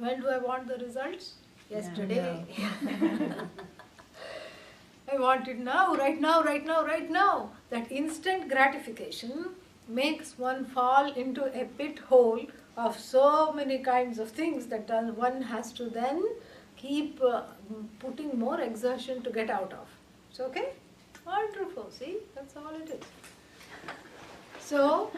When do I want the results? Yesterday. I want it now, right now, right now, right now. That instant gratification makes one fall into a pit hole of so many kinds of things that one has to then keep putting more exertion to get out of. It's okay? Wonderful, see? That's all it is. So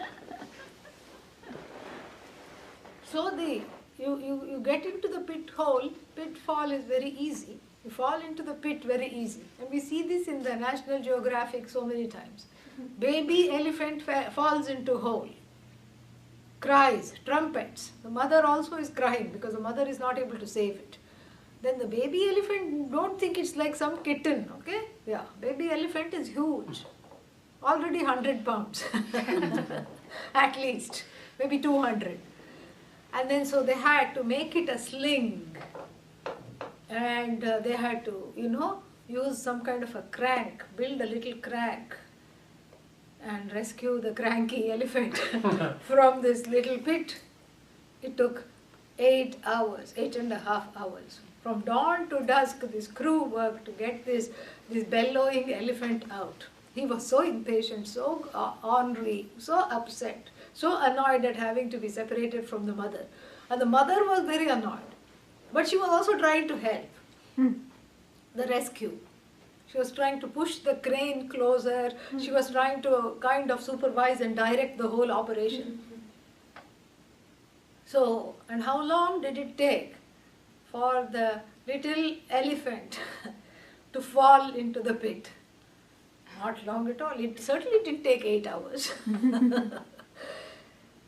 you get into the pitfall is very easy. You fall into the pit very easy. And we see this in the National Geographic so many times. Baby elephant falls into hole, cries, trumpets. The mother also is crying because the mother is not able to save it. Then the baby elephant, don't think it's like some kitten, okay? Yeah, baby elephant is huge. Already 100 pounds. At least. Maybe 200. And then so they had to make it a sling. And they had to, use some kind of a crank, build a little crank and rescue the cranky elephant from this little pit. It took 8 hours, 8.5 hours. From dawn to dusk, this crew worked to get this bellowing elephant out. He was so impatient, so ornery, so upset, so annoyed at having to be separated from the mother. And the mother was very annoyed. But she was also trying to help the rescue. She was trying to push the crane closer. She was trying to kind of supervise and direct the whole operation. So, and how long did it take for the little elephant to fall into the pit? Not long at all. It certainly didn't take 8 hours.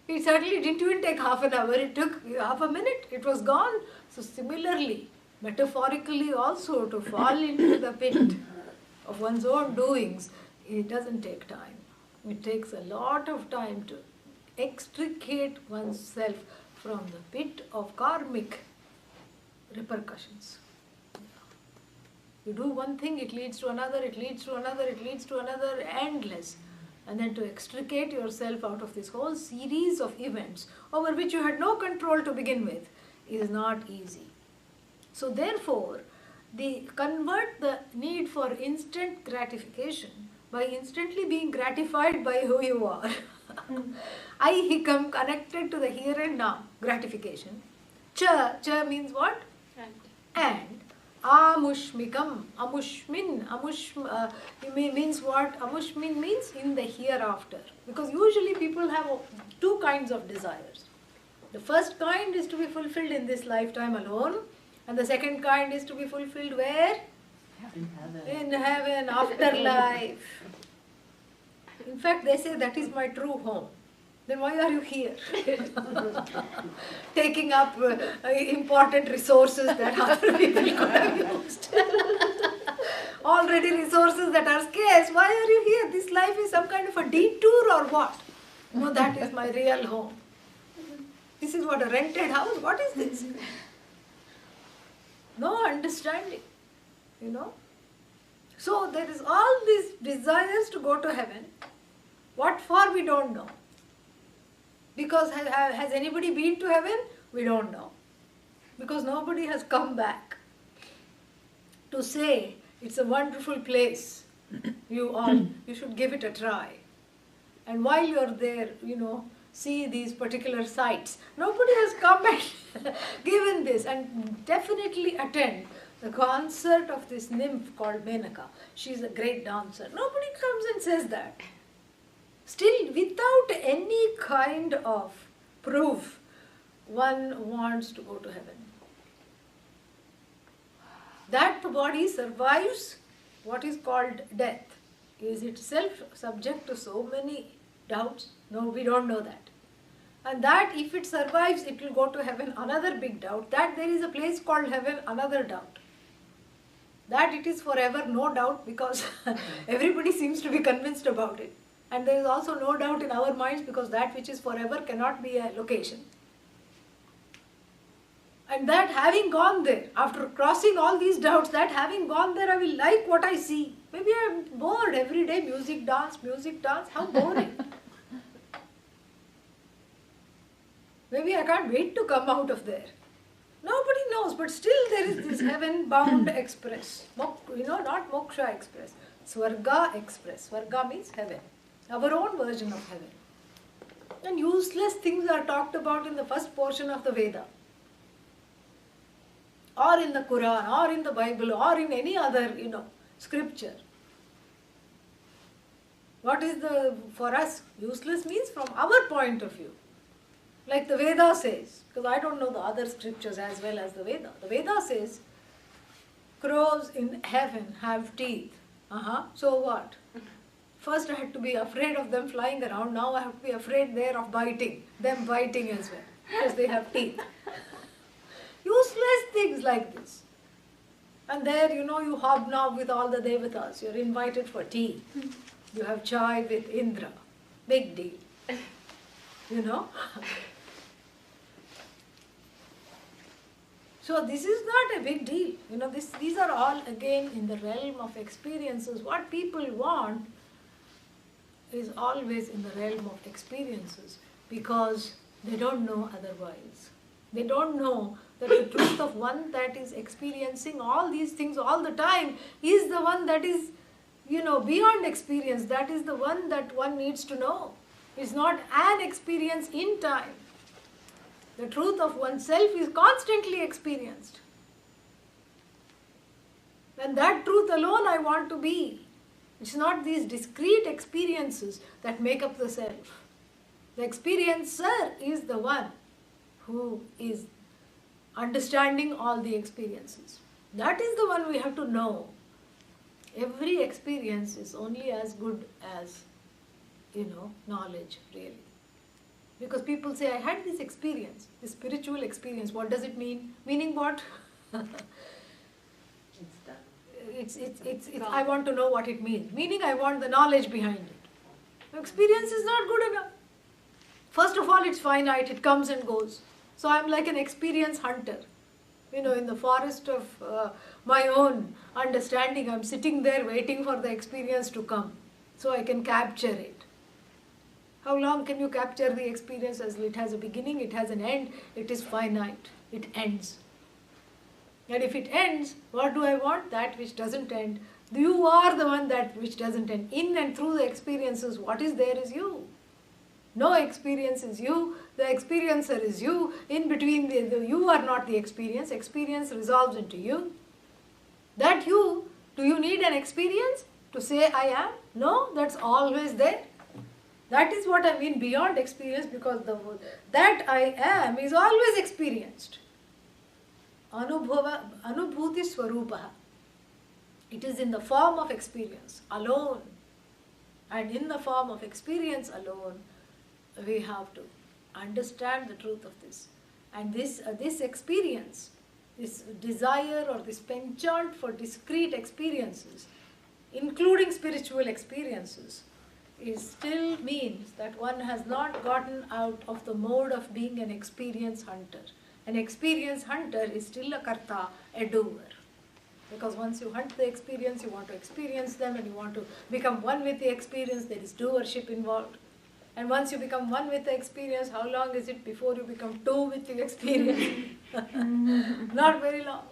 It certainly didn't even take half an hour. It took half a minute. It was gone. So similarly, metaphorically also, to fall into the pit of one's own doings, it doesn't take time. It takes a lot of time to extricate oneself from the pit of karmic repercussions. You do one thing, it leads to another, it leads to another, it leads to another, endless. And then to extricate yourself out of this whole series of events over which you had no control to begin with is not easy. So therefore, they convert the need for instant gratification by instantly being gratified by who you are. I become connected to the here and now gratification. Cha means what? And. Amushmikam, amushmin, means what? Amushmin means in the hereafter. Because usually people have two kinds of desires. The first kind is to be fulfilled in this lifetime alone, and the second kind is to be fulfilled where? In heaven. In heaven, afterlife. In fact, they say that is my true home. Then why are you here? Taking up important resources that other people could have used. Already resources that are scarce. Why are you here? This life is some kind of a detour or what? No, that is my real home. This is what, a rented house? What is this? No understanding, So there is all these desires to go to heaven. What for we don't know. Because has anybody been to heaven? We don't know. Because nobody has come back to say it's a wonderful place. You should give it a try. And while you're there, see these particular sites. Nobody has come and given this, and definitely attend the concert of this nymph called Menaka. She's a great dancer. Nobody comes and says that. Still, without any kind of proof, one wants to go to heaven. That body survives what is called death. Is itself subject to so many doubts? No, we don't know that. And that if it survives, it will go to heaven, another big doubt. That there is a place called heaven, another doubt. That it is forever, no doubt, because everybody seems to be convinced about it. And there is also no doubt in our minds, because that which is forever cannot be a location. And that having gone there, after crossing all these doubts, that having gone there, I will like what I see. Maybe I am bored every day, music, dance, how boring. Maybe I can't wait to come out of there. No, knows, but still there is this heaven-bound express. Not moksha express. Swarga express. Swarga means heaven. Our own version of heaven. And useless things are talked about in the first portion of the Veda. Or in the Quran, or in the Bible, or in any other, scripture. What is for us, useless means from our point of view. Like the Veda says, because I don't know the other scriptures as well as the Veda. The Veda says, crows in heaven have teeth. So what? First I had to be afraid of them flying around, now I have to be afraid there of them biting as well, because they have teeth. Useless things like this. And there, you hobnob with all the devatas. You're invited for tea. You have chai with Indra. Big deal. So this is not a big deal. These are all again in the realm of experiences. What people want is always in the realm of experiences because they don't know otherwise. They don't know that the truth of one that is experiencing all these things all the time is the one that is, beyond experience. That is the one that one needs to know. It's not an experience in time. The truth of oneself is constantly experienced. And that truth alone I want to be. It's not these discrete experiences that make up the self. The experiencer is the one who is understanding all the experiences. That is the one we have to know. Every experience is only as good as, knowledge, really. Because people say, I had this experience, this spiritual experience. What does it mean? Meaning what? It's I want to know what it means. Meaning I want the knowledge behind it. Experience is not good enough. First of all, it's finite, it comes and goes. So I'm like an experience hunter. In the forest of my own understanding, I'm sitting there waiting for the experience to come so I can capture it. How long can you capture the experience? As it has a beginning, it has an end, it is finite, it ends. And if it ends, what do I want? That which doesn't end. You are the one that which doesn't end. In and through the experiences, what is there is you. No experience is you, the experiencer is you. In between, you are not the experience. Experience resolves into you. That you, do you need an experience to say I am? No, that's always there. That is what I mean beyond experience, because that I am is always experienced. Anubhuti swarupaha. It is in the form of experience alone. And in the form of experience alone, we have to understand the truth of this. And this experience, this desire or this penchant for discrete experiences, including spiritual experiences, still means that one has not gotten out of the mode of being an experience hunter. An experience hunter is still a karta, a doer. Because once you hunt the experience, you want to experience them and you want to become one with the experience, there is doership involved. And once you become one with the experience, how long is it before you become two with the experience? Not very long.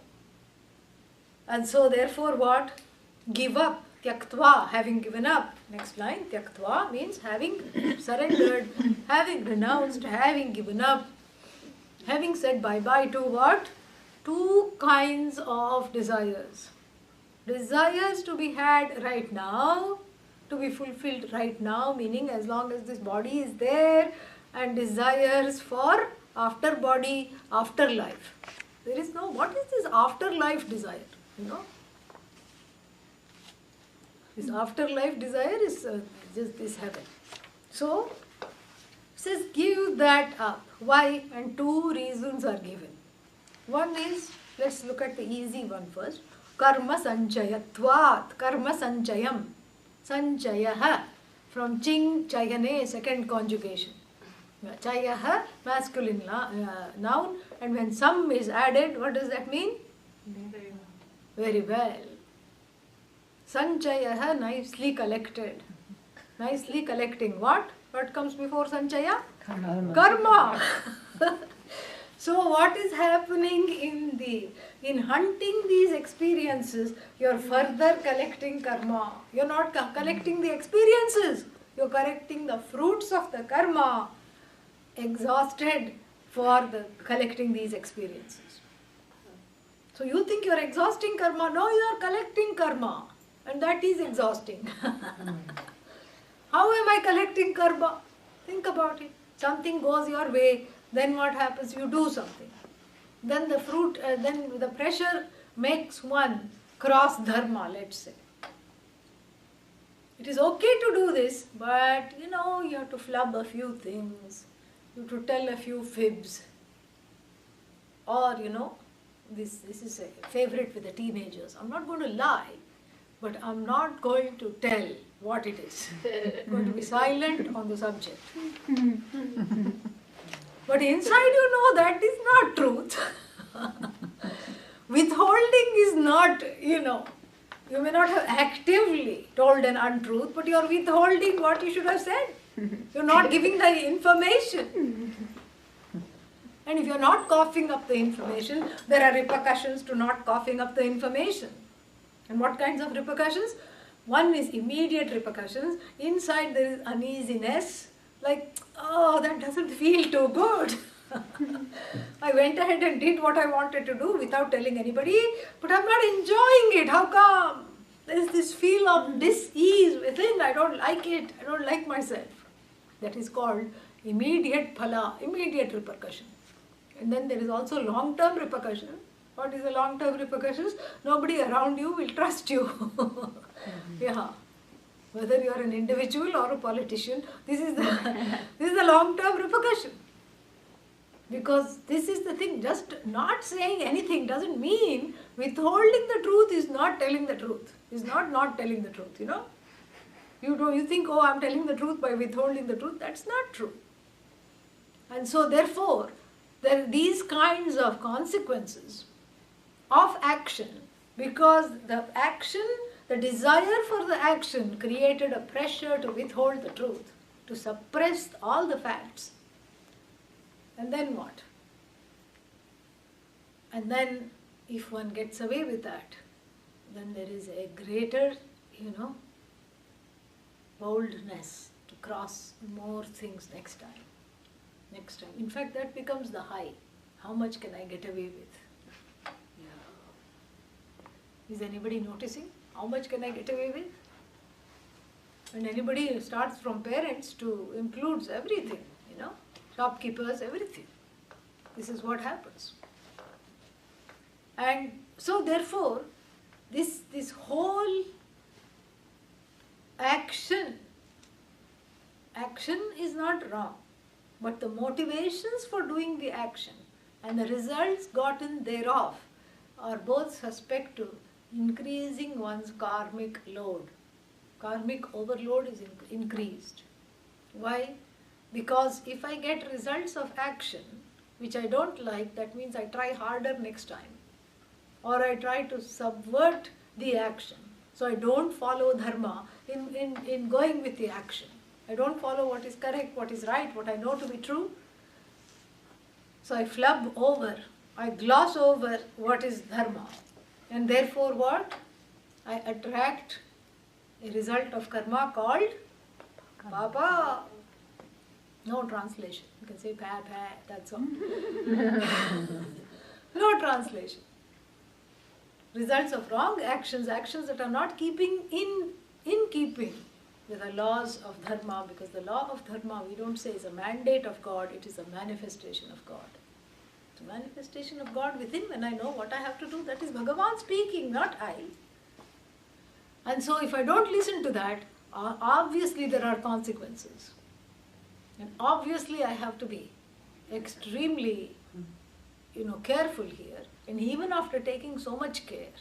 And so therefore what? Give up. Tyaktva, having given up. Next line, tyaktva means having surrendered, having renounced, having given up, having said bye-bye to what? Two kinds of desires. Desires to be had right now, to be fulfilled right now, meaning as long as this body is there, and desires for after body, afterlife. There is no, what is this afterlife desire? This afterlife desire is just this heaven. So, it says give that up. Why? And two reasons are given. One is, let's look at the easy one first. Karma sanchayatvat. Karma sanchayam. Sanchayaha. From ching, chayane, second conjugation. Chayaha, masculine noun. And when some is added, what does that mean? Very well. Sanchayaha, nicely collected. Nicely collecting what? What comes before Sanchaya? Karma. So what is happening in feel. In hunting these experiences, you're further collecting karma. You're not collecting the experiences, you're collecting the fruits of the karma exhausted for the collecting these experiences. So you think you're exhausting karma, no, you're collecting karma, and that is exhausting. How am I collecting karma? Think about it. Something goes your way, then what happens? You do something. Then the fruit, then the pressure makes one cross dharma, let's say. It is okay to do this, but you have to flub a few things, you have to tell a few fibs, or this is a favorite with the teenagers. I'm not going to lie, but I'm not going to tell what it is. I'm going to be silent on the subject. But inside that is not truth. Withholding is not, you may not have actively told an untruth, but you are withholding what you should have said. You're not giving the information. And if you're not coughing up the information, there are repercussions to not coughing up the information. And what kinds of repercussions? One is immediate repercussions. Inside there is uneasiness, like, oh, that doesn't feel too good. I went ahead and did what I wanted to do without telling anybody, but I'm not enjoying it. How come? There is this feel of dis-ease within. I don't like it. I don't like myself. That is called immediate phala, immediate repercussion. And then there is also long-term repercussion. What is the long-term repercussions? Nobody around you will trust you. Yeah. Whether you are an individual or a politician, this is the long-term repercussion. Because this is the thing, just not saying anything doesn't mean withholding the truth is not telling the truth. Is not telling the truth, You think, oh, I'm telling the truth by withholding the truth. That's not true. And so therefore, there are these kinds of consequences of action, because the desire for the action created a pressure to withhold the truth, to suppress all the facts. And then what? And then if one gets away with that, then there is a greater, boldness to cross more things next time. In fact, that becomes the high. How much can I get away with? Is anybody noticing? How much can I get away with? And anybody starts from parents to includes everything, shopkeepers, everything. This is what happens. And so therefore, this whole action is not wrong, but the motivations for doing the action and the results gotten thereof are both suspect to increasing one's karmic load. Karmic overload is increased. Why? Because if I get results of action which I don't like, that means I try harder next time. Or I try to subvert the action. So I don't follow dharma in going with the action. I don't follow what is correct, what is right, what I know to be true. So I flub over, I gloss over what is dharma. And therefore what? I attract a result of karma called papa. No translation. You can say pa, that's all. No translation. Results of wrong actions, actions that are not keeping in keeping with the laws of dharma, because the law of dharma we don't say is a mandate of God, it is a manifestation of God. It's a manifestation of God within when I know what I have to do. That is Bhagavan speaking, not I. And so if I don't listen to that, obviously there are consequences. And obviously I have to be extremely, careful here. And even after taking so much care,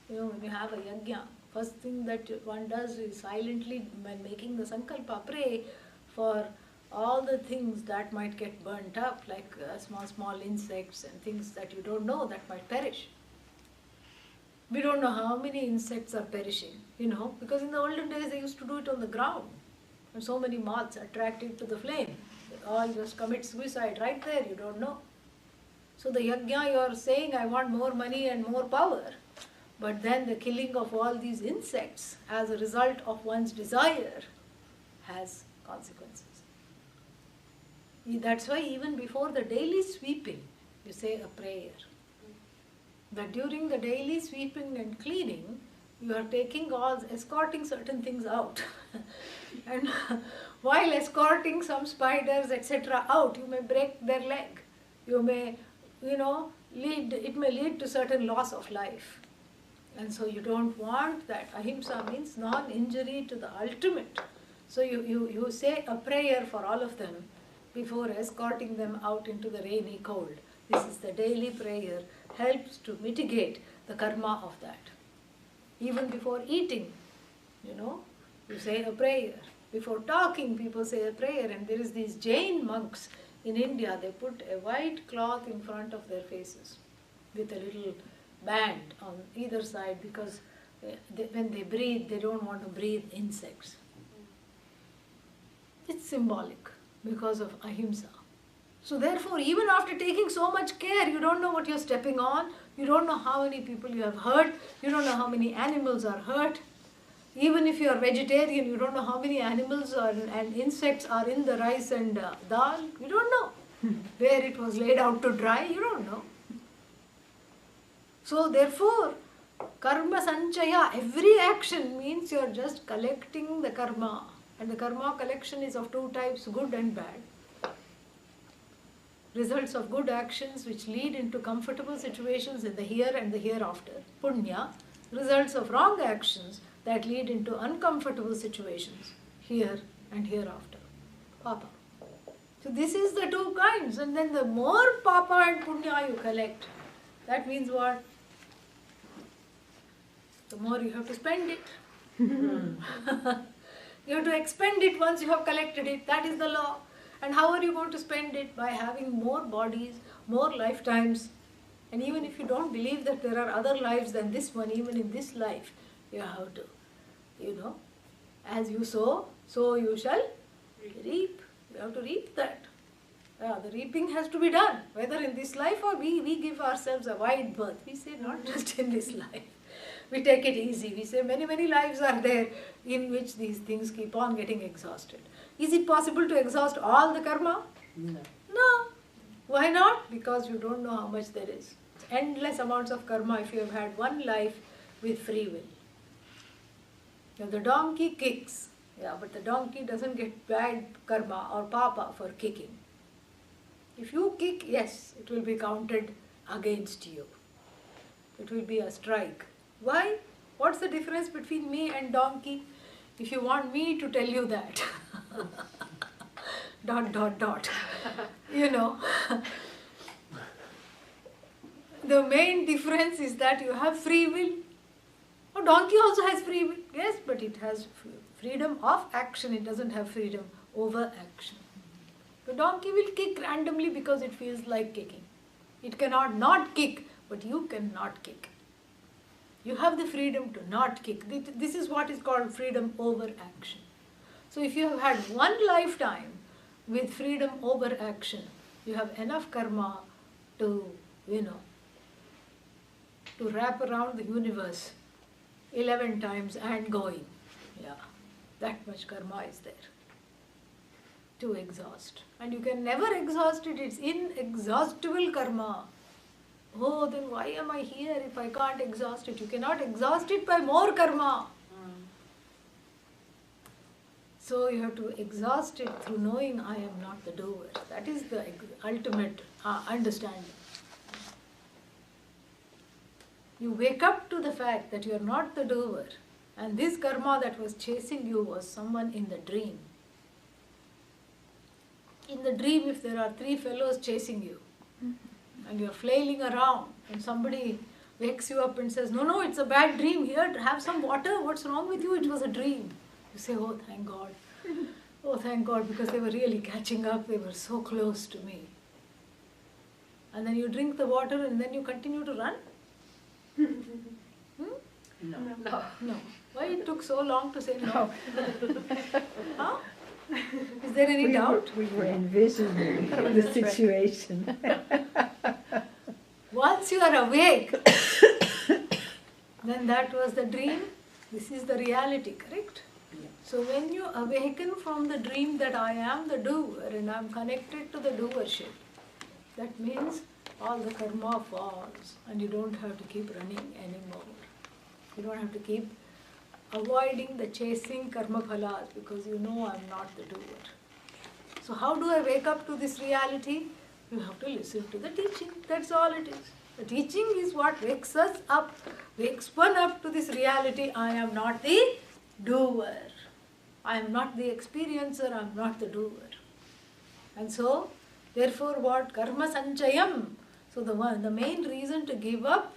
when you have a yajna, first thing that one does is silently, when making the sankalpa, pray for all the things that might get burnt up, like small insects and things that you don't know that might perish. We don't know how many insects are perishing, because in the olden days they used to do it on the ground. And so many moths attracted to the flame. They all just commit suicide right there, you don't know. So the yajna, you are saying, I want more money and more power. But then the killing of all these insects as a result of one's desire has consequences. That's why even before the daily sweeping, you say a prayer. That during the daily sweeping and cleaning, you are escorting certain things out. And while escorting some spiders, etc. out, you may break their leg. You may, it may lead to certain loss of life. And so you don't want that. Ahimsa means non-injury to the ultimate. So you say a prayer for all of them before escorting them out into the rainy cold. This is the daily prayer, helps to mitigate the karma of that. Even before eating, you say a prayer. Before talking, people say a prayer. And there is these Jain monks in India, they put a white cloth in front of their faces with a little band on either side, because when they breathe, they don't want to breathe insects. It's symbolic because of ahimsa. So therefore, even after taking so much care, you don't know what you're stepping on, you don't know how many people you have hurt, you don't know how many animals are hurt. Even if you are vegetarian, you don't know how many animals and insects are in the rice and dal. You don't know. Where it was laid out to dry, you don't know. So therefore, karma sanchaya, every action means you are just collecting the karma. And the karma collection is of two types, good and bad. Results of good actions which lead into comfortable situations in the here and the hereafter, punya. Results of wrong actions that lead into uncomfortable situations, here and hereafter, papa. So this is the two kinds. And then the more papa and punya you collect, that means what? The more you have to spend it. You have to expend it once you have collected it. That is the law. And how are you going to spend it? By having more bodies, more lifetimes. And even if you don't believe that there are other lives than this one, even in this life, you have to, as you sow, so you shall reap. You have to reap that. The reaping has to be done, whether in this life or we give ourselves a wide berth. We say not just in this life. We take it easy. We say many, many lives are there in which these things keep on getting exhausted. Is it possible to exhaust all the karma? No. No. Why not? Because you don't know how much there is. Endless amounts of karma if you have had one life with free will. Now the donkey kicks, but the donkey doesn't get bad karma or papa for kicking. If you kick, yes, it will be counted against you. It will be a strike. Why? What's the difference between me and donkey? If you want me to tell you that. ... The main difference is that you have free will. A donkey also has free will. Yes, but it has freedom of action. It doesn't have freedom over action. The donkey will kick randomly because it feels like kicking. It cannot not kick, but you cannot kick. You have the freedom to not kick. This is what is called freedom over action. So if you have had one lifetime with freedom over action, you have enough karma to, to wrap around the universe 11 times and going. That much karma is there to exhaust. And you can never exhaust it. It's inexhaustible karma. Oh, then why am I here if I can't exhaust it? You cannot exhaust it by more karma. So you have to exhaust it through knowing I am not the doer. That is the ultimate understanding. You wake up to the fact that you are not the doer, and this karma that was chasing you was someone in the dream. In the dream, if there are 3 fellows chasing you, and you are flailing around, and somebody wakes you up and says, no, it's a bad dream, here, have some water, what's wrong with you, it was a dream. You say, oh, thank God. Oh, thank God, because they were really catching up, they were so close to me. And then you drink the water and then you continue to run? No. Why it took so long to say no? Huh? Is there any doubt? We were envisioning the situation. Once you are awake, then that was the dream, this is the reality, correct? Yeah. So when you awaken from the dream that I am the doer and I am connected to the doership, that means all the karma falls and you don't have to keep running anymore. You don't have to keep avoiding the chasing karma phalas because you know I am not the doer. So how do I wake up to this reality? You have to listen to the teaching. That's all it is. The teaching is what wakes us up, wakes one up to this reality. I am not the doer. I am not the experiencer. I am not the doer. And so, therefore, what karma sanchayam? So the main reason to give up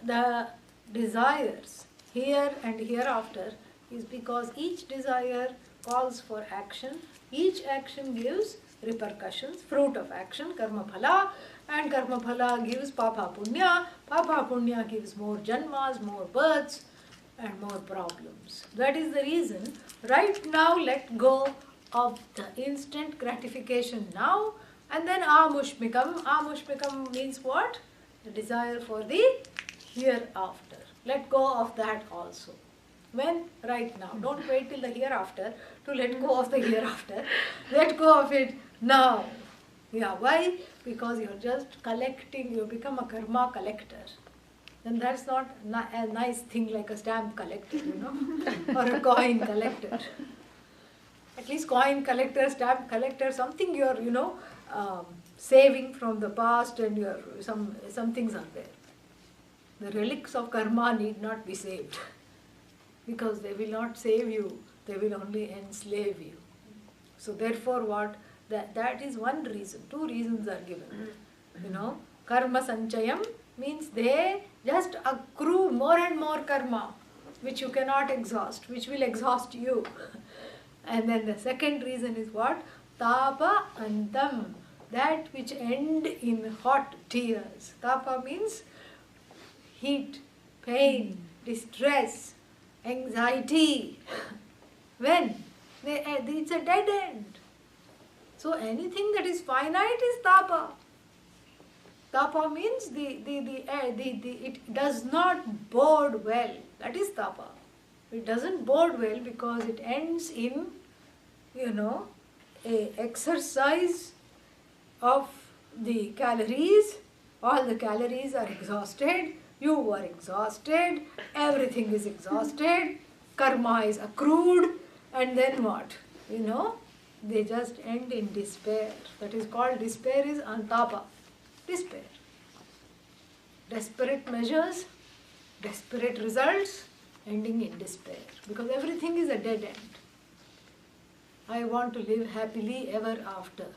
the desires here and hereafter is because each desire calls for action. Each action gives repercussions, fruit of action, karma phala, and karma phala gives papa punya. Papa punya gives more janmas, more births, and more problems. That is the reason. Right now, let go of the instant gratification now, and then amushmikam. Amushmikam means what? The desire for the hereafter. Let go of that also. When? Right now. Don't wait till the hereafter to let go of the hereafter. Let go of it now. Yeah, why? Because you're just collecting, you become a karma collector. Then that's not a nice thing like a stamp collector, or a coin collector. At least coin collector, stamp collector, something you're, saving from the past and some things are there. The relics of karma need not be saved because they will not save you, they will only enslave you. So therefore what? That is one reason. Two reasons are given. Karma sanchayam means they just accrue more and more karma which you cannot exhaust, which will exhaust you. And then the second reason is what? Tapa antam, that which end in hot tears. Tapa means heat, pain, distress, anxiety. When? It's a dead end. So anything that is finite is tapa. Tapa means it does not bode well. That is tapa. It doesn't bode well because it ends in, a exercise of the calories. All the calories are exhausted. You are exhausted. Everything is exhausted. Karma is accrued. And then what? They just end in despair. That is called despair is antapa. Despair. Desperate measures, desperate results, ending in despair. Because everything is a dead end. I want to live happily ever after.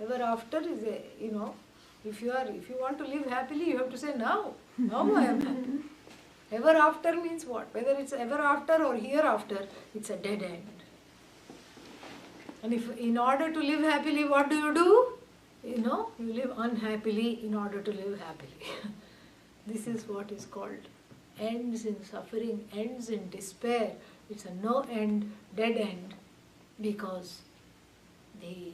Ever after is if you want to live happily, you have to say now. Now I am happy. Ever after means what? Whether it's ever after or hereafter, it's a dead end. And if in order to live happily, what do? You live unhappily in order to live happily. This is what is called ends in suffering, ends in despair. It's a no end, dead end, because the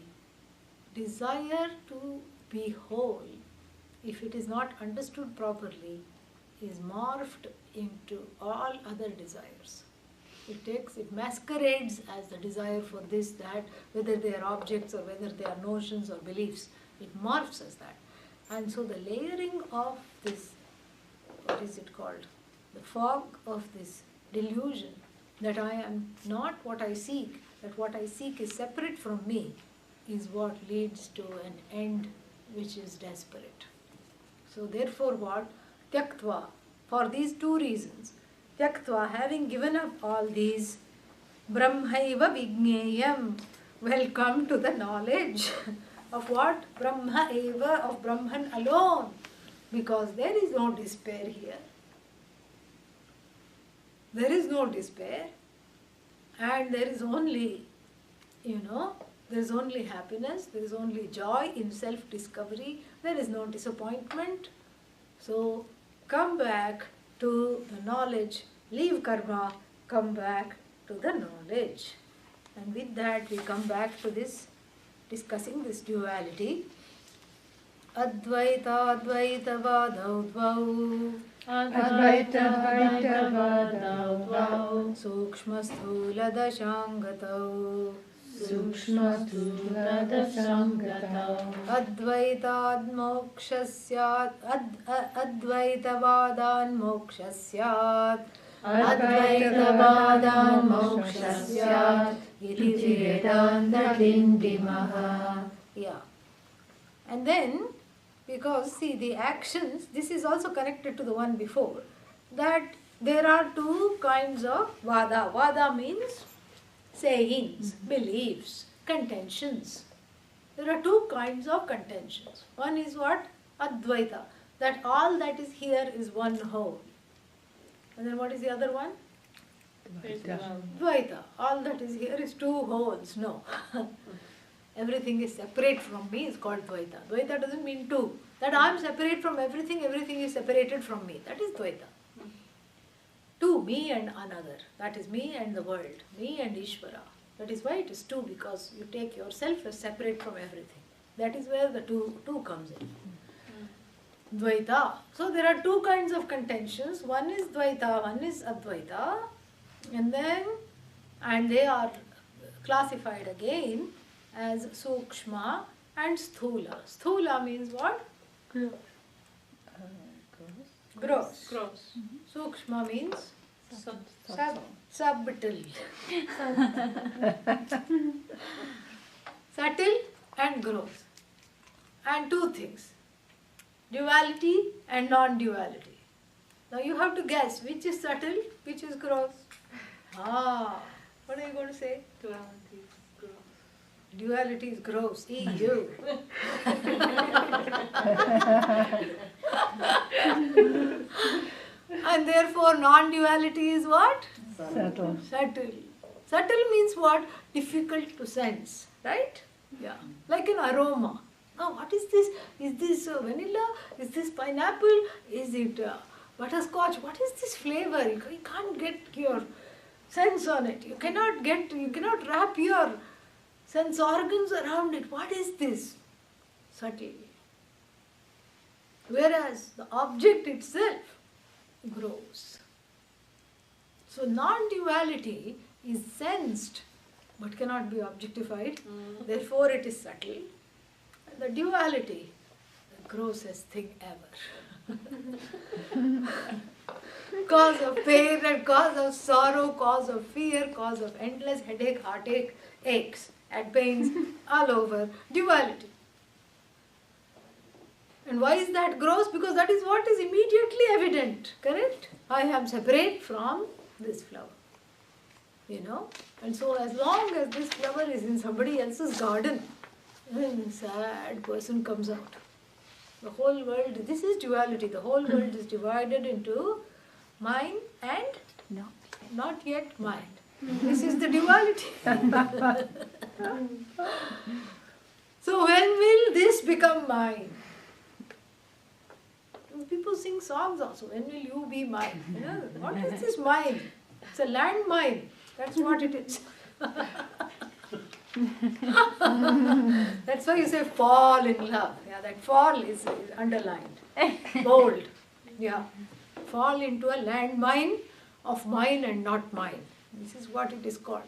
desire to be whole, if it is not understood properly, is morphed into all other desires. It masquerades as the desire for this, that, whether they are objects or whether they are notions or beliefs. It morphs as that. And so the layering of this, what is it called? The fog of this delusion that I am not what I seek, that what I seek is separate from me, is what leads to an end which is desperate. So therefore what? Tyaktva. For these two reasons. Tyaktva, having given up all these, Brahmaiva Vigneyam, welcome to the knowledge of what? Brahma Eva, of Brahman alone. Because there is no despair here. There is no despair. And there is only, there is only happiness, there is only joy in self-discovery, there is no disappointment. So come back to the knowledge, leave karma, come back to the knowledge. And with that we come back to this, discussing this duality. Advaita-advaitavadau dvau Advaita-advaitavadau dvau Sukshma-sthula-dashangatau Sukshma-sthuladashangatau Advaitad-mokshasyat Advaitavadan-mokshasyat Advaitavadan-mokshasyat Iti Iti Vedanta-dindimaha. Yeah. And then, because see the actions, this is also connected to the one before, that there are two kinds of vada. Vada means sayings, beliefs, contentions. There are two kinds of contentions. One is what? Advaita, that all that is here is one whole. And then what is the other one? Dvaita, all that is here is two wholes. No. Everything is separate from me is called Dvaita. Dvaita doesn't mean two. That I am separate from everything, everything is separated from me. That is Dvaita. Two, me and another. That is me and the world. Me and Ishvara. That is why it is two, because you take yourself as separate from everything. That is where the two comes in. Dvaita. So there are two kinds of contentions. One is Dvaita, one is Advaita. And they are classified again as Sukshma and Sthula. Sthula means what? Gross. Sukshma means subtle. Subtle and gross. And two things. Duality and non-duality. Now you have to guess which is subtle, which is gross. What are you going to say? Duality is gross. EU. And therefore non-duality is what? Subtle. Subtle. Subtle means what? Difficult to sense. Right? Yeah. Like an aroma. Now what is this? Is this vanilla? Is this pineapple? Is it butterscotch? What is this flavor? You can't get your sense on it. You cannot wrap your sense organs around it. What is this? Subtle. Whereas the object itself grows. So non-duality is sensed but cannot be objectified. Therefore it is subtle. And the duality, the grossest thing ever. Cause of pain and cause of sorrow, cause of fear, cause of endless headache, heartache, aches and pains all over. Duality. And why is that gross? Because that is what is immediately evident. Correct? I am separate from this flower. You know? And so as long as this flower is in somebody else's garden, then a sad person comes out. The whole world, this is duality. The whole world is divided into mine and not yet mine. This is the duality. So when will this become mine? People sing songs also. When will you be mine? You know, what is this mine? It's a land mine. That's what it is. That's why you say fall in love. Yeah, that fall is underlined. Bold. Yeah. Fall into a landmine of mine and not mine. This is what it is called.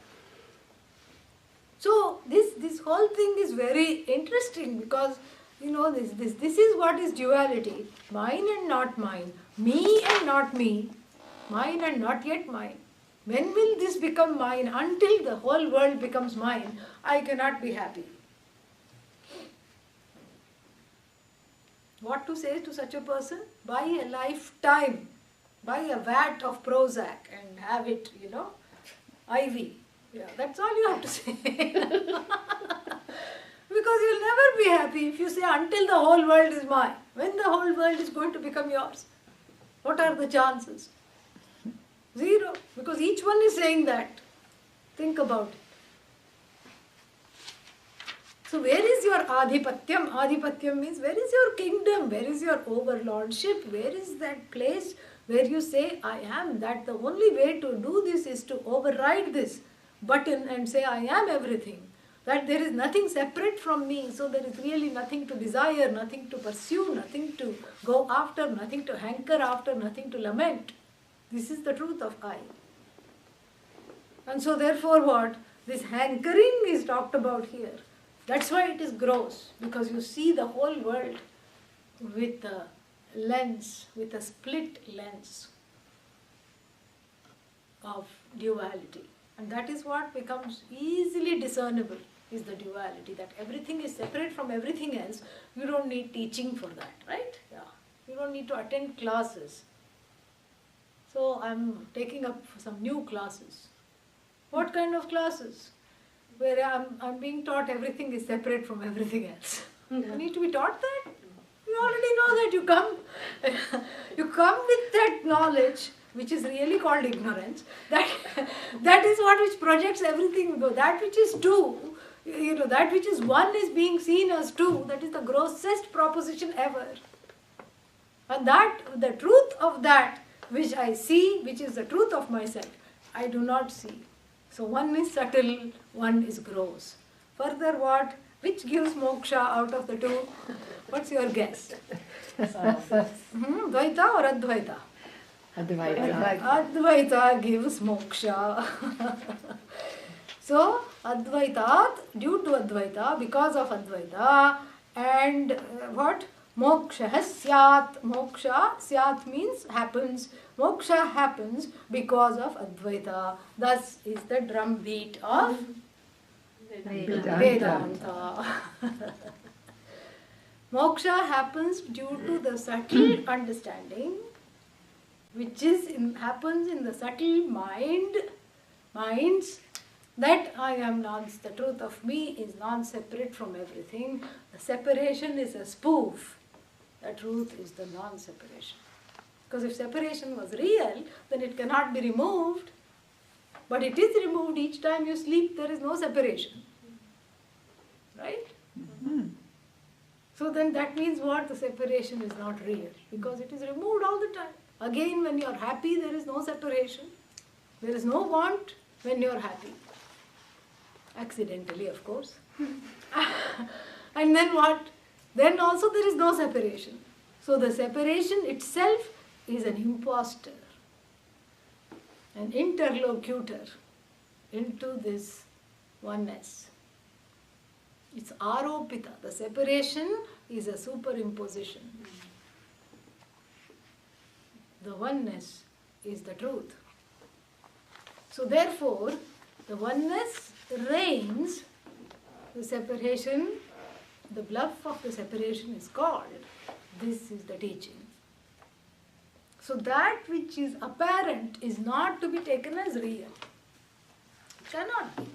So this whole thing is very interesting because you know this is what is duality. Mine and not mine. Me and not me. Mine and not yet mine. When will this become mine? Until the whole world becomes mine, I cannot be happy. What to say to such a person? Buy a lifetime. Buy a vat of Prozac and have it, you know, IV. Yeah, that's all you have to say. Because you'll never be happy if you say until the whole world is mine. When the whole world is going to become yours? What are the chances? Zero. Because each one is saying that. Think about it. So where is your adhipatyam? Adhipatyam means where is your kingdom? Where is your overlordship? Where is that place where you say, I am? That the only way to do this is to override this button and say, I am everything. that there is nothing separate from me, so there is really nothing to desire, nothing to pursue, nothing to go after, nothing to hanker after, nothing to lament. This is the truth of I. And so therefore what? This hankering is talked about here. That's why it is gross, because you see the whole world with a lens, with a split lens of duality. And that is what becomes easily discernible, is the duality, that everything is separate from everything else. You don't need teaching for that, right? Yeah. You don't need to attend classes. So I'm taking up some new classes. What kind of classes? Where I'm being taught everything is separate from everything else. You need to be taught that? You already know that. You come with that knowledge, which is really called ignorance. That is what which projects everything. That which is two, that which is one is being seen as two. That is the grossest proposition ever. And that, the truth of that which I see, which is the truth of myself, I do not see. So one is subtle, one is gross. Further what? Which gives moksha out of the two? What's your guess? Dvaita or Advaita? Advaita. Advaita gives moksha. So Advaitat, due to Advaita, because of Advaita, and what? Moksha syat. Moksha syat means happens. Moksha happens because of Advaita. Thus is the drum beat of Vedanta. Moksha happens due to the subtle understanding, which happens in the subtle minds, that I am the truth of me is non-separate from everything. The separation is a spoof. The truth is the non-separation. Because if separation was real, then it cannot be removed. But it is removed each time you sleep, there is no separation. Right? Mm-hmm. So then that means what? The separation is not real. Because it is removed all the time. Again, when you are happy, there is no separation. There is no want when you are happy. Accidentally, of course. And then what? Then also there is no separation. So the separation itself is an impostor, an interlocutor into this oneness. It's aropita. The separation is a superimposition. The oneness is the truth. So therefore, the oneness reigns, the separation, the bluff of the separation is called. This is the teaching. So that which is apparent is not to be taken as real. It cannot be.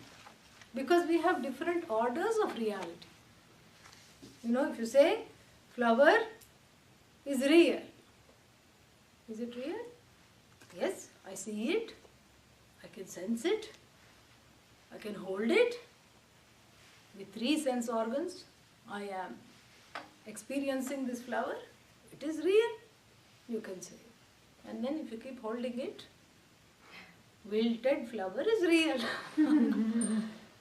Because we have different orders of reality. If you say flower is real. Is it real? Yes, I see it. I can sense it. I can hold it. With 3 sense organs, I am experiencing this flower. It is real, you can say. And then if you keep holding it, wilted flower is real.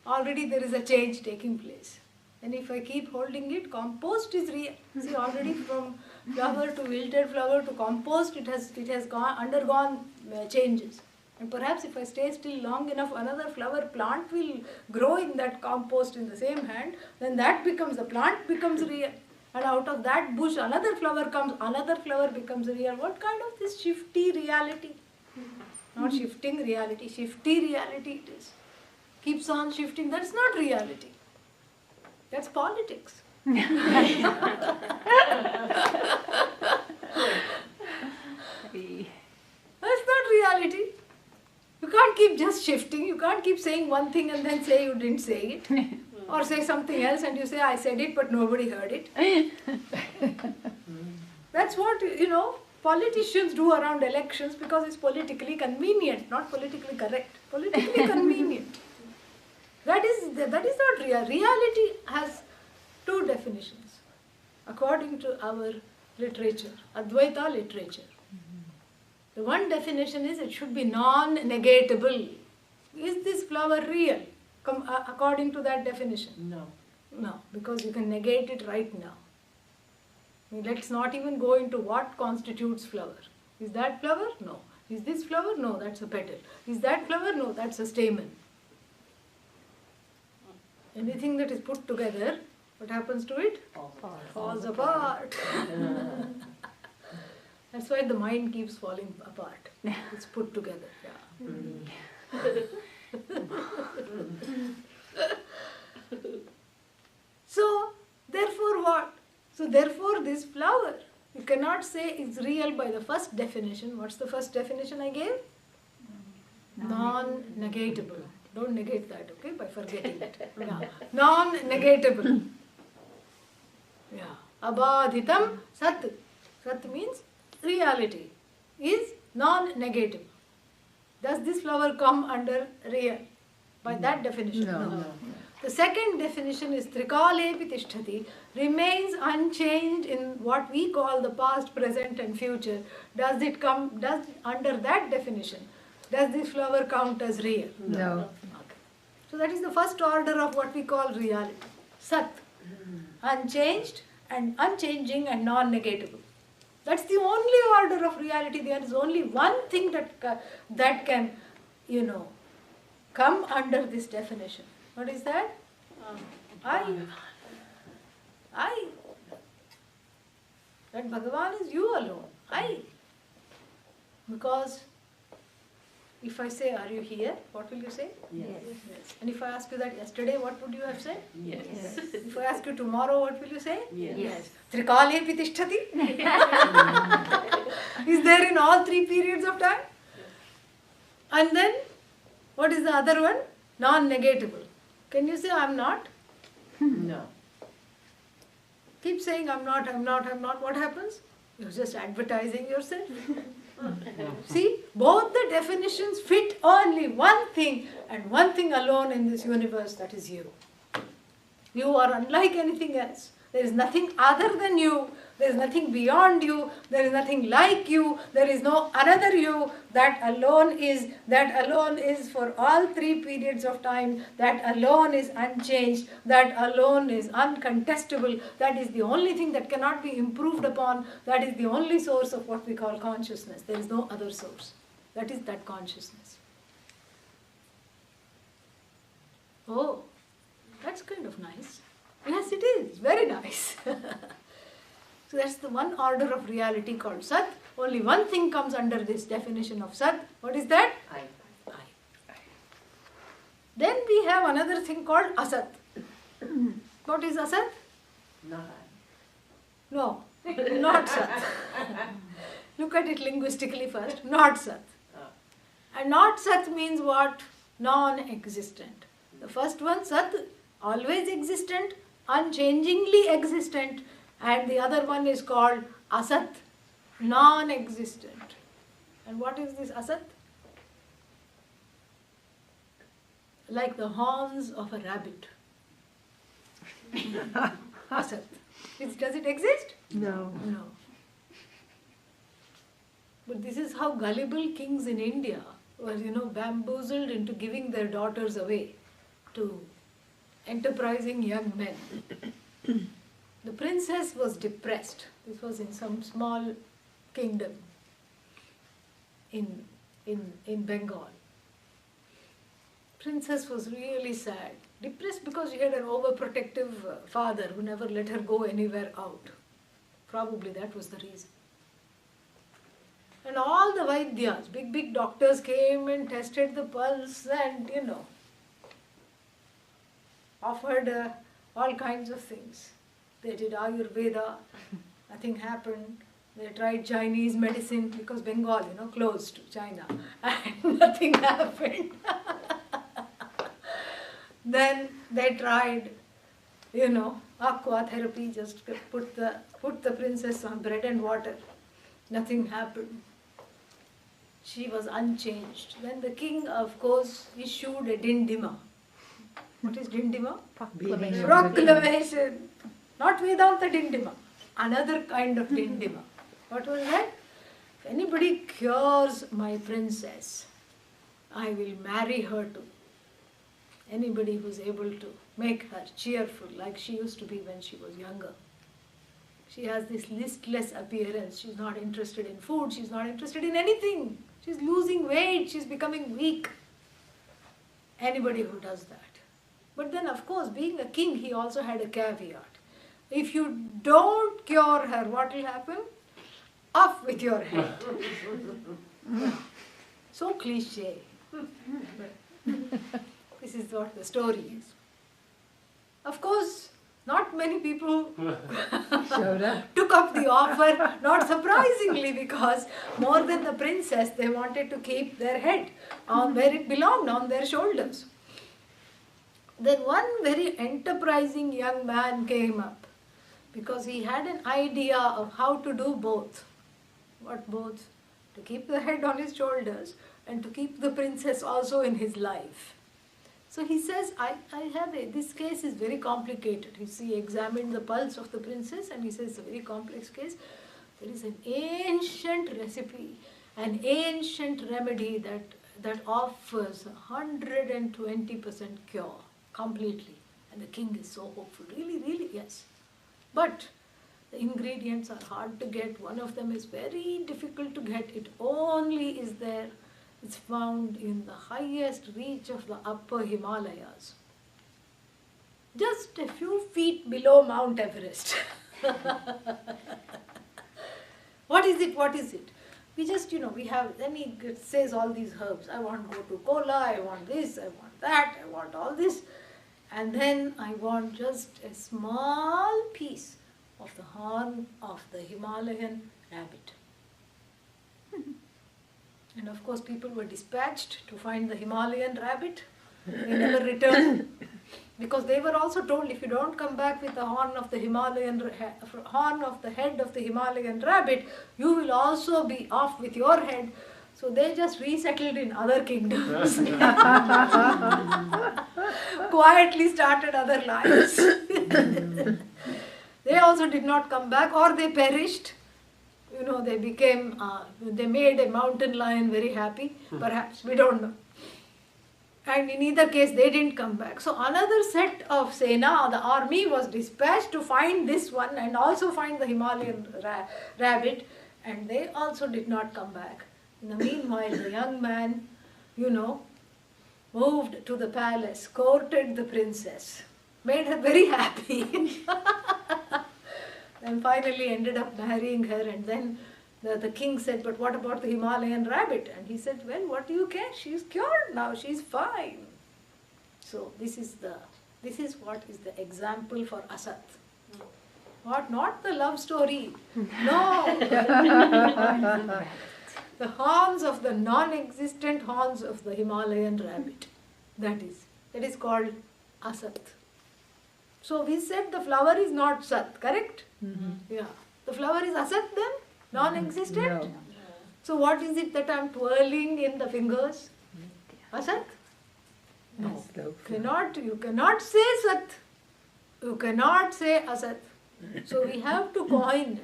Already there is a change taking place. And if I keep holding it, compost is real. See, already from flower to wilted flower to compost, it has undergone changes. And perhaps if I stay still long enough, another flower plant will grow in that compost in the same hand. Then the plant becomes real. And out of that bush, another flower comes, another flower becomes real. What kind of this shifty reality? Not shifting reality, shifty reality it is. Keeps on shifting, that's not reality. That's politics. That's not reality. You can't keep just shifting. You can't keep saying one thing and then say you didn't say it. Or say something else and you say, I said it but nobody heard it. That's what, politicians do around elections because it's politically convenient, not politically correct. Politically convenient. That is not real. Reality has 2 definitions according to our literature, Advaita literature. The one definition is it should be non-negatable. Is this flower real? according to that definition? No. No, because you can negate it right now. Let's not even go into what constitutes flower. Is that flower? No. Is this flower? No, that's a petal. Is that flower? No, that's a stamen. Anything that is put together, what happens to it? Falls apart. That's why the mind keeps falling apart. It's put together. Yeah. So, therefore what? So, therefore this flower, you cannot say it's real by the first definition. What's the first definition I gave? Non-negatable. Don't negate that, okay, by forgetting it. Yeah. Non-negatable. Yeah. Abadhitam sat. Sat means reality. Is non-negative. Does this flower come under real? By that definition? No. The second definition is trikalepi tishtati, remains unchanged in what we call the past, present and future. Does under that definition, does this flower count as real? No. Okay. So that is the first order of what we call reality. Sat, unchanged and unchanging and non-negatable. That's the only order of reality. There is only one thing that can, come under this definition. What is that? I. That Bhagavan is you alone. I. Because if I say, are you here? What will you say? Yes. And if I ask you that yesterday, what would you have said? Yes. If I ask you tomorrow, what will you say? Yes. Trikalepi tishtati. Is there in all 3 periods of time? And then, what is the other one? Non-negatable. Can you say, I'm not? No. Keep saying, I'm not. What happens? You're just advertising yourself. See, both the definitions fit only one thing and one thing alone in this universe, that is you. You are unlike anything else. There is nothing other than you. There is nothing beyond you. There is nothing like you. There is no another you. That alone is for all 3 periods of time. That alone is unchanged. That alone is uncontestable. That is the only thing that cannot be improved upon. That is the only source of what we call consciousness. There is no other source. That is that consciousness. Oh, that's kind of nice. Yes, it is. Very nice. So that's the one order of reality called Sat. Only one thing comes under this definition of Sat. What is that? I. Then we have another thing called Asat. What is Asat? Not I. No, not Sat. Look at it linguistically first. Not Sat. And not Sat means what? Non-existent. The first one, Sat, always existent, unchangingly existent. And the other one is called Asat, non-existent. And what is this Asat? Like the horns of a rabbit. Asat. Does it exist? No. No. But this is how gullible kings in India were, bamboozled into giving their daughters away to enterprising young men. The princess was depressed. This was in some small kingdom in Bengal. Princess was really sad. Depressed because she had an overprotective father who never let her go anywhere out. Probably that was the reason. And all the Vaidyas, big doctors came and tested the pulse and, offered all kinds of things. They did Ayurveda, nothing happened. They tried Chinese medicine because Bengal, close to China, and nothing happened. Then they tried, aqua therapy, just put the princess on bread and water. Nothing happened. She was unchanged. Then the king, of course, issued a dindima. What is dindima? Proclamation. Not Vedanta dindima. Another kind of dindima. What was that? If anybody cures my princess, I will marry her to Anybody who's able to make her cheerful like she used to be when she was younger. She has this listless appearance. She's not interested in food. She's not interested in anything. She's losing weight. She's becoming weak. Anybody who does that. But then, of course, being a king, he also had a caveat. If you don't cure her, what will happen? Off with your head. So cliche. This is what the story is. Of course, not many people Showed up. took up the offer, not surprisingly, because more than the princess, they wanted to keep their head on where it belonged, on their shoulders. Then one very enterprising young man came up because he had an idea of how to do both. What both? To keep the head on his shoulders and to keep the princess also in his life. So he says, this case is very complicated. He examined the pulse of the princess and he says it's a very complex case. There is an ancient recipe, an ancient remedy that offers 120% cure completely. And the king is so hopeful. Really, really, yes. But the ingredients are hard to get. One of them is very difficult to get. It only is there. It's found in the highest reach of the upper Himalayas. Just a few feet below Mount Everest. What is it? What is it? We just, then he says all these herbs. I want to go to Kola, I want this, I want that, I want all this. And then I want just a small piece of the horn of the Himalayan rabbit. And of course people were dispatched to find the Himalayan rabbit. They never returned because they were also told, if you don't come back with the horn of the head of the Himalayan rabbit, you will also be off with your head. So they just resettled in other kingdoms. Quietly started other lives. They also did not come back, or they perished. They became, they made a mountain lion very happy, perhaps, we don't know. And in either case, they didn't come back. So another set of Sena, the army, was dispatched to find this one and also find the Himalayan rabbit, and they also did not come back. In the meanwhile, the young man, moved to the palace, courted the princess, made her very happy. And finally ended up marrying her, and then the king said, but what about the Himalayan rabbit? And he said, well, what do you care? She's cured now, she's fine. So this is what is the example for Asat. What? Not the love story. No. The horns of the non-existent horns of the Himalayan rabbit. That is called Asat. So we said the flower is not Sat, correct? Mm-hmm. Yeah. The flower is Asat then? Non-existent? No. So what is it that I am twirling in the fingers? Asat? No. You cannot say Sat. You cannot say Asat. So we have to coin,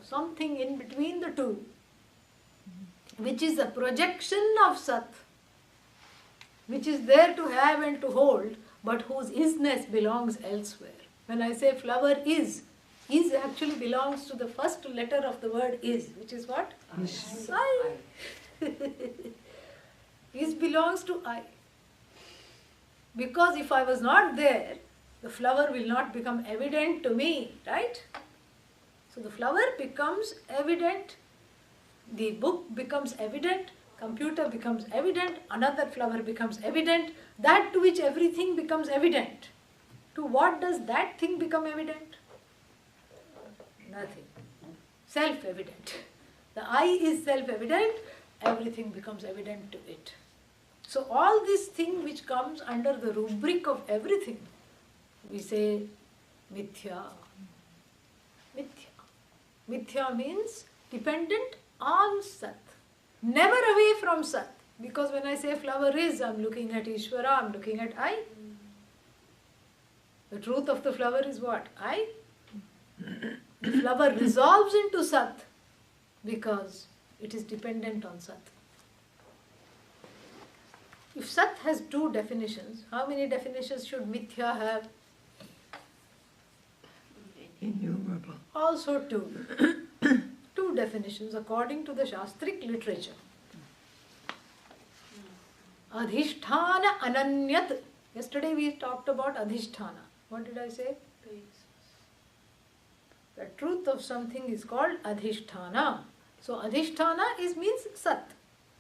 something in between the two, which is a projection of Sat, which is there to have and to hold, but whose isness belongs elsewhere. When I say flower is actually belongs to the first letter of the word is, which is what? I. Is belongs to I. Because if I was not there, the flower will not become evident to me, right? So the flower becomes evident, the book becomes evident, computer becomes evident, another flower becomes evident, that to which everything becomes evident. To what does that thing become evident? Nothing. Self-evident. The I is self-evident, everything becomes evident to it. So all this thing which comes under the rubric of everything, we say mithya. Mithya. Mithya means dependent on Sat. Never away from Sat. Because when I say flower is, I am looking at Ishvara, I am looking at I. The truth of the flower is what? I. The flower resolves into Sat because it is dependent on Sat. If Sat has two definitions, how many definitions should Mithya have? Innumerable. Also two. Two definitions according to the Shastric literature. Adhishthana ananyat. Yesterday we talked about Adhishthana. What did I say? The truth of something is called Adhishthana. So Adhishthana means Sat.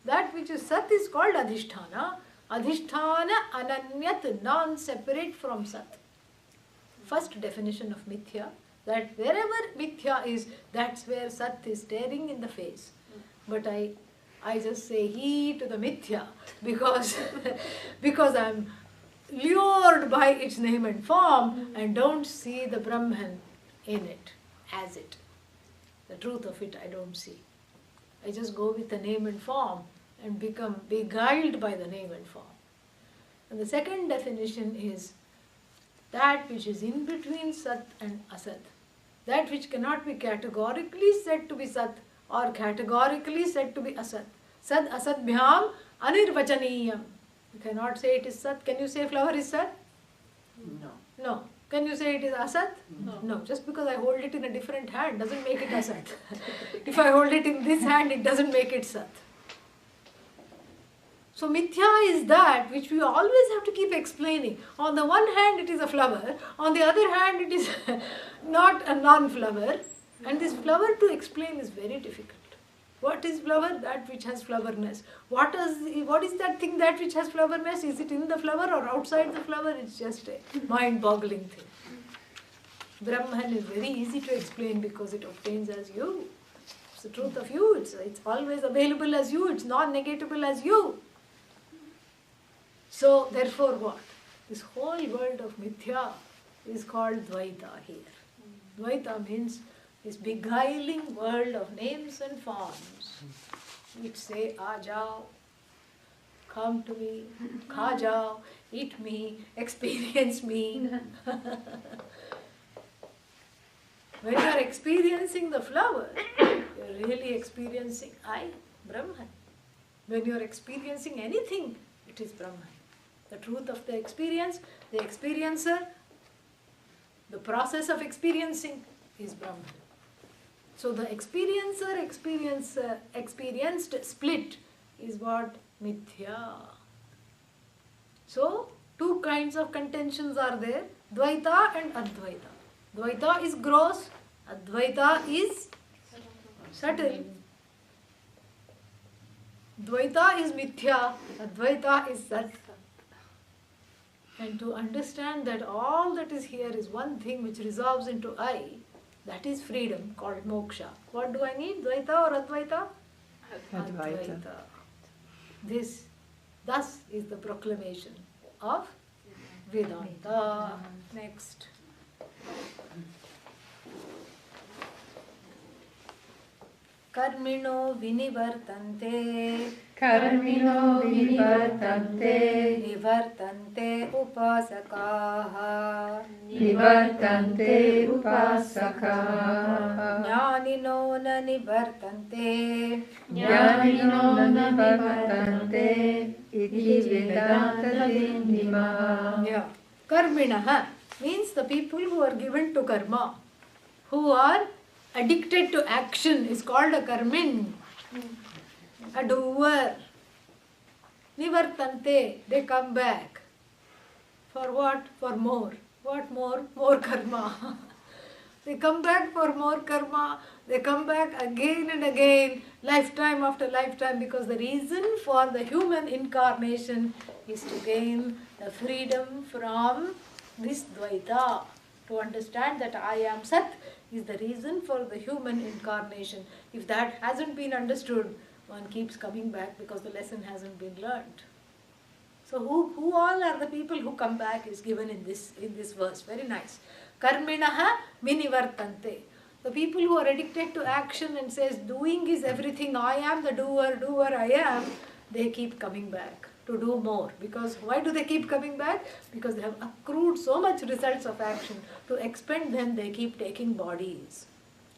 That which is Sat is called Adhishthana. Adhishthana ananyat, non-separate from Sat. First definition of Mithya, that wherever Mithya is, that's where Sat is staring in the face. But I just say he to the Mithya because, because I'm lured by its name and form and don't see the Brahman in it, as it. The truth of it I don't see. I just go with the name and form and become beguiled by the name and form. And the second definition is that which is in between Sat and Asat. That which cannot be categorically said to be Sat or categorically said to be Asat. Sad Asat Bhyam Anirvachaniyam. You cannot say it is Sat. Can you say flower is Sat? No. No. Can you say it is Asat? No. No. Just because I hold it in a different hand doesn't make it Asat. If I hold it in this hand, it doesn't make it Sat. So Mithya is that which we always have to keep explaining. On the one hand it is a flower, on the other hand it is not a non-flower. And this flower to explain is very difficult. What is flower? That which has flowerness. What is that thing that which has flowerness? Is it in the flower or outside the flower? It's just a mind-boggling thing. Brahman is very easy to explain because it obtains as you. It's the truth of you. It's always available as you. It's non-negatable as you. So, therefore what? This whole world of Mithya is called Dvaita here. Dvaita means this beguiling world of names and forms which say, aa jao, come to me, kha jao, eat me, experience me. When you are experiencing the flower, you are really experiencing I, Brahman. When you are experiencing anything, it is Brahman. The truth of the experience, the experiencer, the process of experiencing is Brahman. So the experiencer, experienced split is what? Mithya. So, two kinds of contentions are there, Dvaita and Advaita. Dvaita is gross, Advaita is subtle. Dvaita is Mithya, Advaita is Sat. And to understand that all that is here is one thing which resolves into I, that is freedom called moksha. What do I need? Dvaita or Advaita? Advaita. Thus is the proclamation of Vedanta. Next. Karmino vinivartante. Karmino vivartante. Nivartante upasakaha. Nivartante upasakaha. Jnanino na nivartante. Jnanino nivartante. Iti vedanta dindimaha. Yeah. Karminaha means the people who are given to karma, who are addicted to action, is called a karmin, a doer. Nivartante, they come back. For what? For more. What more? More karma. They come back for more karma. They come back again and again, lifetime after lifetime, because the reason for the human incarnation is to gain the freedom from this Dvaita. To understand that I am Sat is the reason for the human incarnation. If that hasn't been understood, one keeps coming back because the lesson hasn't been learned. So who all are the people who come back is given in this verse. Very nice. Karminaha vinivartante. The people who are addicted to action and says doing is everything, I am the doer I am, they keep coming back to do more. Because why do they keep coming back? Because they have accrued so much results of action. To expend them, they keep taking bodies.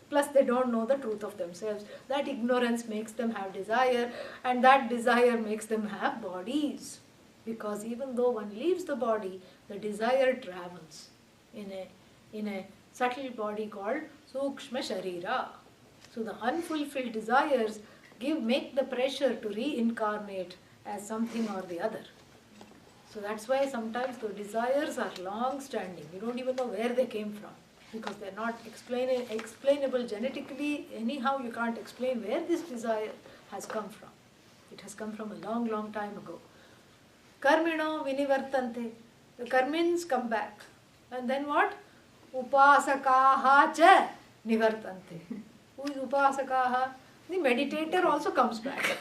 Plus they don't know the truth of themselves. That ignorance makes them have desire, and that desire makes them have bodies. Because even though one leaves the body, the desire travels in a subtle body called Sukshma Sharira. So the unfulfilled desires make the pressure to reincarnate as something or the other. So that's why sometimes the desires are long-standing. You don't even know where they came from because they're not explainable genetically. Anyhow, you can't explain where this desire has come from. It has come from a long, long time ago. Karmino vinivartante. The karmins come back. And then what? Upasakaha cha nivartante. Who is upasakaha? The meditator also comes back.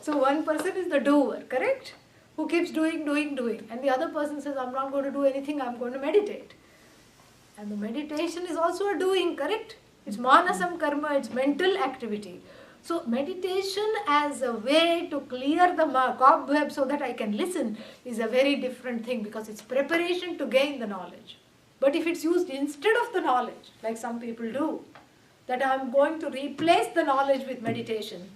So one person is the doer, correct? Who keeps doing. And the other person says, I'm not going to do anything, I'm going to meditate. And the meditation is also a doing, correct? It's manasam karma, it's mental activity. So meditation as a way to clear the cobweb so that I can listen is a very different thing because it's preparation to gain the knowledge. But if it's used instead of the knowledge, like some people do, that I'm going to replace the knowledge with meditation,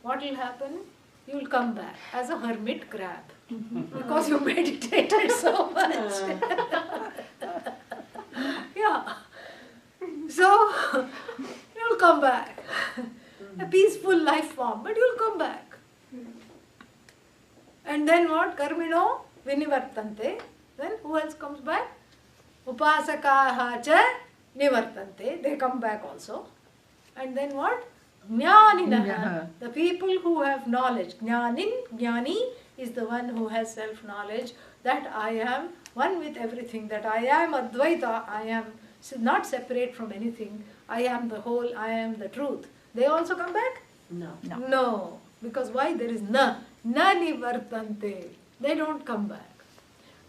what will happen? You will come back as a hermit crab because you meditated so much. Yeah. So, you'll come back. A peaceful life form, but you'll come back. And then what? Karmino vinivartante. Then who else comes back? Upasakaha cha nivartante. They come back also. And then what? Jnaninaha. The people who have knowledge. Jnani is the one who has self-knowledge that I am one with everything, that I am Advaita, I am not separate from anything, I am the whole, I am the truth. They also come back? No. Because why? There is na nivartante. They don't come back.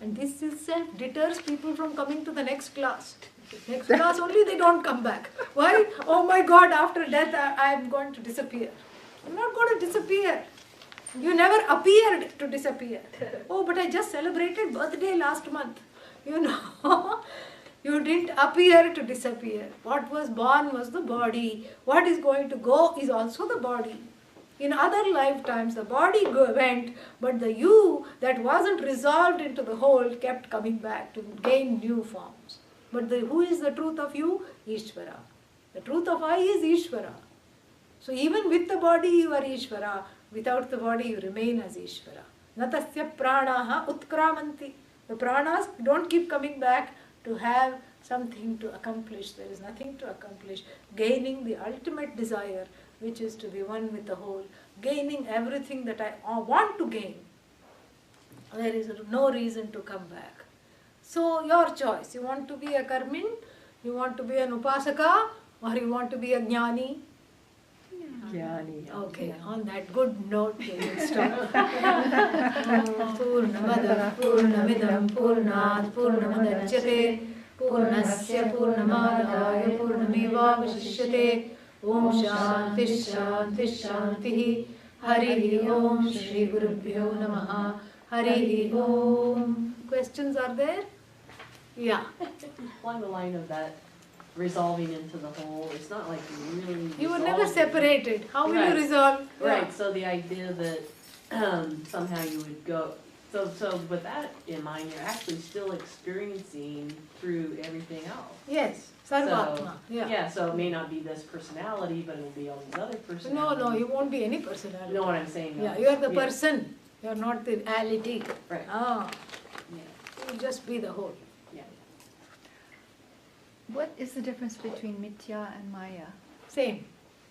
And this itself deters people from coming to the next class. Next class only they don't come back. Why? Oh my God, after death I am going to disappear. I'm not going to disappear. You never appeared to disappear. Oh, but I just celebrated birthday last month. You know, you didn't appear to disappear. What was born was the body. What is going to go is also the body. In other lifetimes, the body went, but the you that wasn't resolved into the whole kept coming back to gain new forms. But who is the truth of you? Ishvara. The truth of I is Ishvara. So even with the body you are Ishvara. Without the body you remain as Ishvara. Natasya pranaha utkramanti. The pranas don't keep coming back to have something to accomplish. There is nothing to accomplish. Gaining the ultimate desire, which is to be one with the whole. Gaining everything that I want to gain. There is no reason to come back. So your choice. You want to be a karmin, you want to be an upasaka, or you want to be a jnani? Jnani. Okay, on that good note we will stop. Purnamada Purnamidam Purnat Purnamadachyate Purnasya Purnamadaya Purnamevavashishyate Om Shanti Shanti Shanti Hari Om Shri Gurubhyo Namaha Hari Om. Questions are there? Yeah. Along the line of that, resolving into the whole, it's not like you really You were never resolving. separated. How will you Right. resolve? Right, so the idea that somehow you would go, so with that in mind, you're actually still experiencing through everything else. Yes, Sarvatma. So, Yeah. so it may not be this personality, but it'll be all these other No, personalities. you won't be any personality. You know what I'm saying? Yeah, though? you are the Yeah. person. You are not the reality. Right, Ah, yeah, you just be the whole. yeah. What is the difference between Mithya and Maya? Same,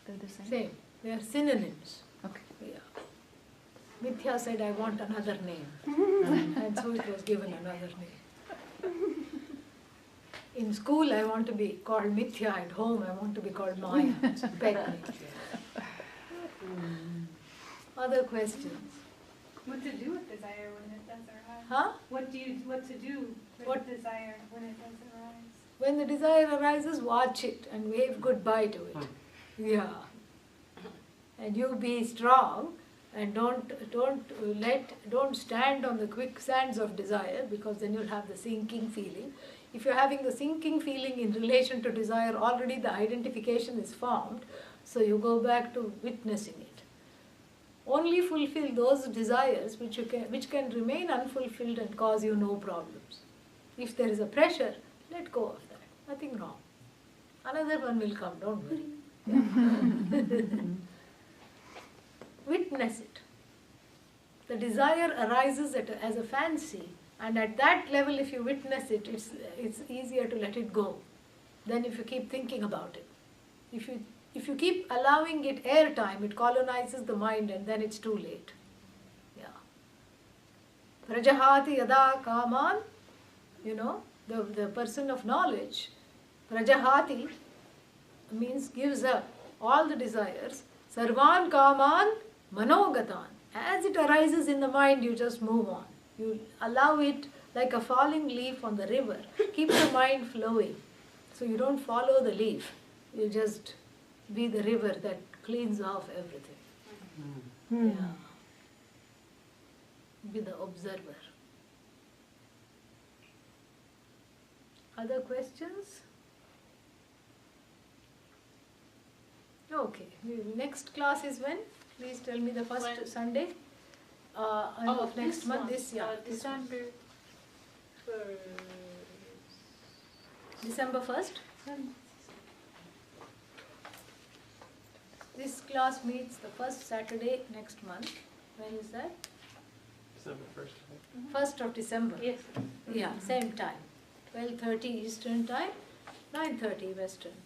They're the same? same. They are synonyms. Okay. Yeah. Mithya said, I want another name. And so it was given another name. In school, I want to be called Mithya. At home, I want to be called Maya. It's a pet name. Other questions? What to do with desire when it does arise? Huh? What to do with What- desire when it does arise? When the desire arises, watch it and wave goodbye to it. Yeah. And you be strong and don't stand on the quicksands of desire, because then you'll have the sinking feeling. If you're having the sinking feeling in relation to desire, already the identification is formed, so you go back to witnessing it. Only fulfill those desires which can remain unfulfilled and cause you no problems. If there is a pressure, let go of that. Nothing wrong. Another one will come, don't worry. Witness it. The desire arises as a fancy, and at that level, if you witness it, it's easier to let it go than if you keep thinking about it. If you keep allowing it airtime, it colonizes the mind, and then it's too late. Yeah. Prajahati yada kaman, the person of knowledge, Prajahati means gives up all the desires. Sarvan kaman manogatan. As it arises in the mind, you just move on. You allow it like a falling leaf on the river. Keep the mind flowing. So you don't follow the leaf. You just be the river that cleans off everything. Yeah. Be the observer. Other questions? Okay. Next class is when? Please tell me the first When? Sunday of next month. This December 1st. December 1st. This class meets the first Saturday next month. When is that? December 1st. 1st of December. Yes. Yeah, same time. 12:30 Eastern time, 9:30 Western.